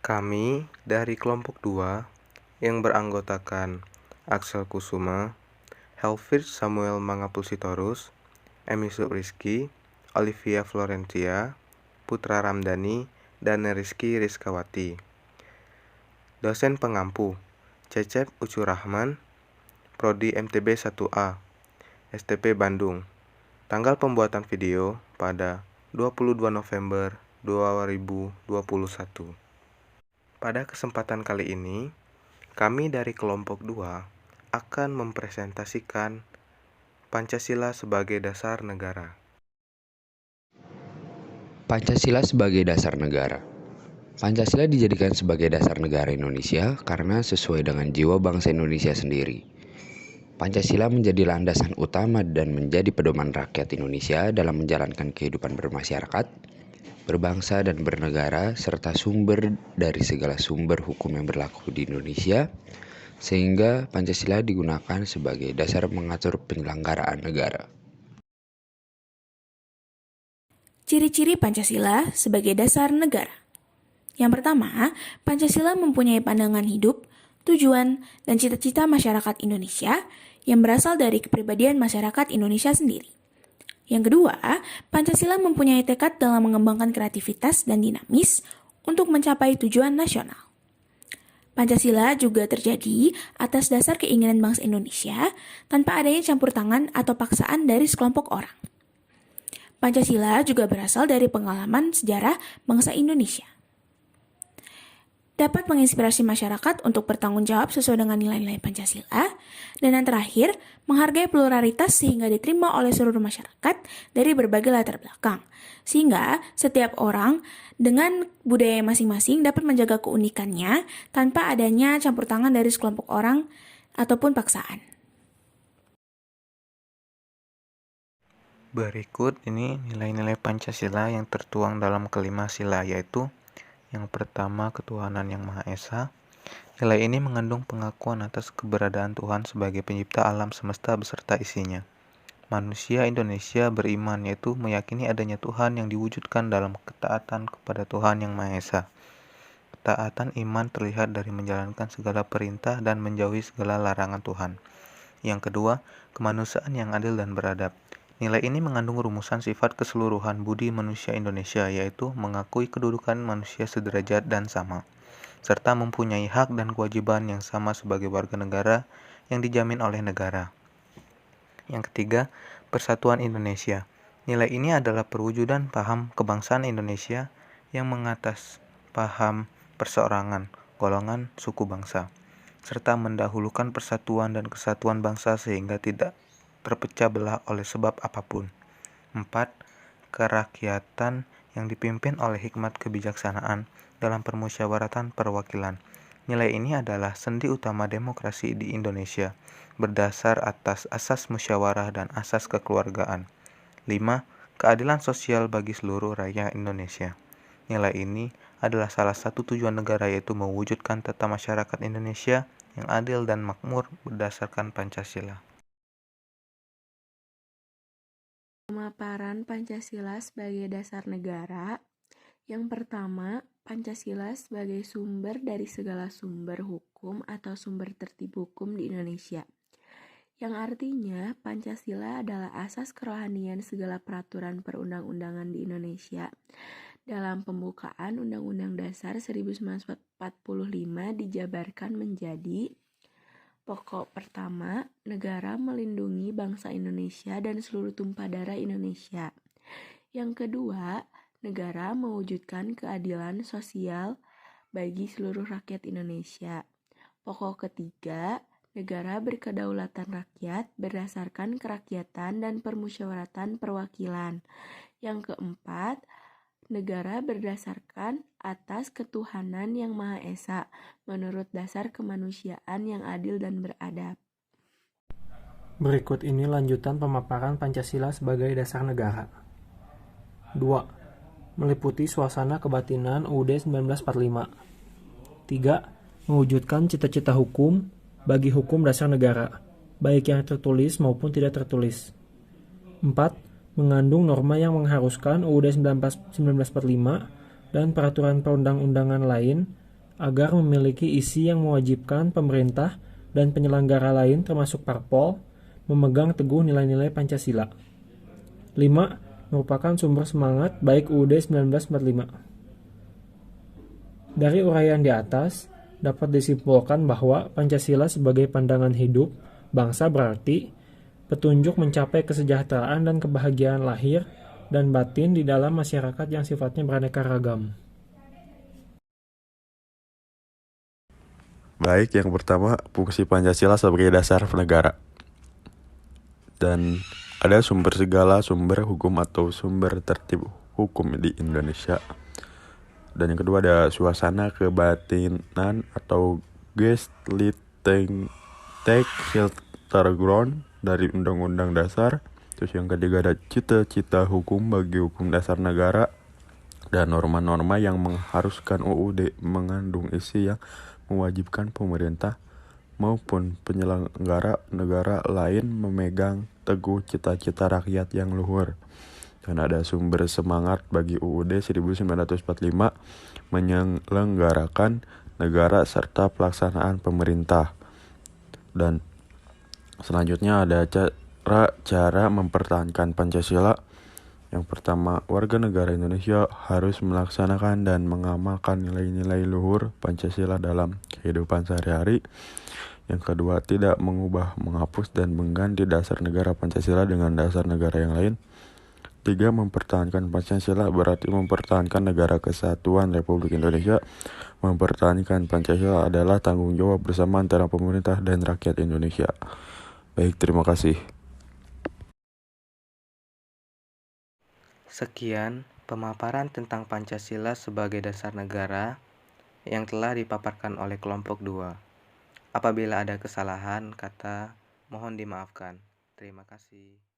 Kami dari kelompok 2 yang beranggotakan Axel Kusuma, Helvir Samuel Mangapul-Sitorus, Emi Rizky, Olivia Florencia, Putra Ramdhani, dan Rizky Rizkawati. Dosen pengampu, Cecep Ucu Rahman, Prodi MTB 1A, STP Bandung. Tanggal pembuatan video pada 22 November 2021. Pada kesempatan kali ini, kami dari kelompok 2 akan mempresentasikan Pancasila sebagai dasar negara. Pancasila sebagai dasar negara. Pancasila dijadikan sebagai dasar negara Indonesia karena sesuai dengan jiwa bangsa Indonesia sendiri. Pancasila menjadi landasan utama dan menjadi pedoman rakyat Indonesia dalam menjalankan kehidupan bermasyarakat, berbangsa dan bernegara, serta sumber dari segala sumber hukum yang berlaku di Indonesia, sehingga Pancasila digunakan sebagai dasar mengatur penyelenggaraan negara. Ciri-ciri Pancasila sebagai dasar negara. Yang pertama, Pancasila mempunyai pandangan hidup, tujuan, dan cita-cita masyarakat Indonesia yang berasal dari kepribadian masyarakat Indonesia sendiri. Yang kedua, Pancasila mempunyai tekad dalam mengembangkan kreativitas dan dinamis untuk mencapai tujuan nasional. Pancasila juga terjadi atas dasar keinginan bangsa Indonesia tanpa adanya campur tangan atau paksaan dari sekelompok orang. Pancasila juga berasal dari pengalaman sejarah bangsa Indonesia. Dapat menginspirasi masyarakat untuk bertanggung jawab sesuai dengan nilai-nilai Pancasila, dan yang terakhir, menghargai pluralitas sehingga diterima oleh seluruh masyarakat dari berbagai latar belakang, sehingga setiap orang dengan budaya masing-masing dapat menjaga keunikannya tanpa adanya campur tangan dari sekelompok orang ataupun paksaan. Berikut ini nilai-nilai Pancasila yang tertuang dalam kelima sila, yaitu yang pertama, ketuhanan yang Maha Esa. Nilai ini mengandung pengakuan atas keberadaan Tuhan sebagai pencipta alam semesta beserta isinya. Manusia Indonesia beriman, yaitu meyakini adanya Tuhan yang diwujudkan dalam ketaatan kepada Tuhan yang Maha Esa. Ketaatan iman terlihat dari menjalankan segala perintah dan menjauhi segala larangan Tuhan. Yang kedua, kemanusiaan yang adil dan beradab. Nilai ini mengandung rumusan sifat keseluruhan budi manusia Indonesia, yaitu mengakui kedudukan manusia sederajat dan sama, serta mempunyai hak dan kewajiban yang sama sebagai warga negara yang dijamin oleh negara. Yang ketiga, persatuan Indonesia. Nilai ini adalah perwujudan paham kebangsaan Indonesia yang mengatas paham perseorangan, golongan, suku bangsa, serta mendahulukan persatuan dan kesatuan bangsa sehingga tidak terpecah belah oleh sebab apapun. 4. Kerakyatan yang dipimpin oleh hikmat kebijaksanaan dalam permusyawaratan perwakilan. Nilai ini adalah sendi utama demokrasi di Indonesia, berdasar atas asas musyawarah dan asas kekeluargaan. 5. Keadilan sosial bagi seluruh rakyat Indonesia. Nilai ini adalah salah satu tujuan negara, yaitu mewujudkan tata masyarakat Indonesia yang adil dan makmur berdasarkan Pancasila. Pemaparan Pancasila sebagai dasar negara. Yang pertama, Pancasila sebagai sumber dari segala sumber hukum atau sumber tertib hukum di Indonesia. Yang artinya, Pancasila adalah asas kerohanian segala peraturan perundang-undangan di Indonesia. Dalam pembukaan Undang-Undang Dasar 1945 dijabarkan menjadi: pokok pertama, negara melindungi bangsa Indonesia dan seluruh tumpah darah Indonesia. Yang kedua, negara mewujudkan keadilan sosial bagi seluruh rakyat Indonesia. Pokok ketiga, negara berkedaulatan rakyat berdasarkan kerakyatan dan permusyawaratan perwakilan. Yang keempat, negara berdasarkan atas ketuhanan yang Maha Esa menurut dasar kemanusiaan yang adil dan beradab. Berikut ini lanjutan pemaparan Pancasila sebagai dasar negara. 2. Meliputi suasana kebatinan UUD 1945. 3. Mewujudkan cita-cita hukum bagi hukum dasar negara, baik yang tertulis maupun tidak tertulis. 4. Mengandung norma yang mengharuskan UUD 1945 dan peraturan perundang-undangan lain agar memiliki isi yang mewajibkan pemerintah dan penyelenggara lain termasuk parpol memegang teguh nilai-nilai Pancasila. 5. Merupakan sumber semangat baik UUD 1945. Dari uraian di atas, dapat disimpulkan bahwa Pancasila sebagai pandangan hidup bangsa berarti petunjuk mencapai kesejahteraan dan kebahagiaan lahir dan batin di dalam masyarakat yang sifatnya beraneka ragam. Baik, yang pertama fungsi Pancasila sebagai dasar negara. Dan ada segala sumber hukum atau sumber tertib hukum di Indonesia. Dan yang kedua ada suasana kebatinan atau Geistlichkeit Hintergrund dari Undang-Undang Dasar. Terus yang ketiga ada cita-cita hukum bagi hukum dasar negara dan norma-norma yang mengharuskan UUD mengandung isi yang mewajibkan pemerintah maupun penyelenggara negara lain memegang teguh cita-cita rakyat yang luhur. Dan ada sumber semangat bagi UUD 1945 menyelenggarakan negara serta pelaksanaan pemerintah. Dan selanjutnya ada cara mempertahankan Pancasila. Yang pertama, warga negara Indonesia harus melaksanakan dan mengamalkan nilai-nilai luhur Pancasila dalam kehidupan sehari-hari. Yang kedua, tidak mengubah, menghapus, dan mengganti dasar negara Pancasila dengan dasar negara yang lain. 3. Mempertahankan Pancasila berarti mempertahankan negara kesatuan Republik Indonesia. Mempertahankan Pancasila adalah tanggung jawab bersama antara pemerintah dan rakyat Indonesia. Baik, terima kasih. Sekian pemaparan tentang Pancasila sebagai dasar negara yang telah dipaparkan oleh kelompok 2. Apabila ada kesalahan kata, mohon dimaafkan. Terima kasih.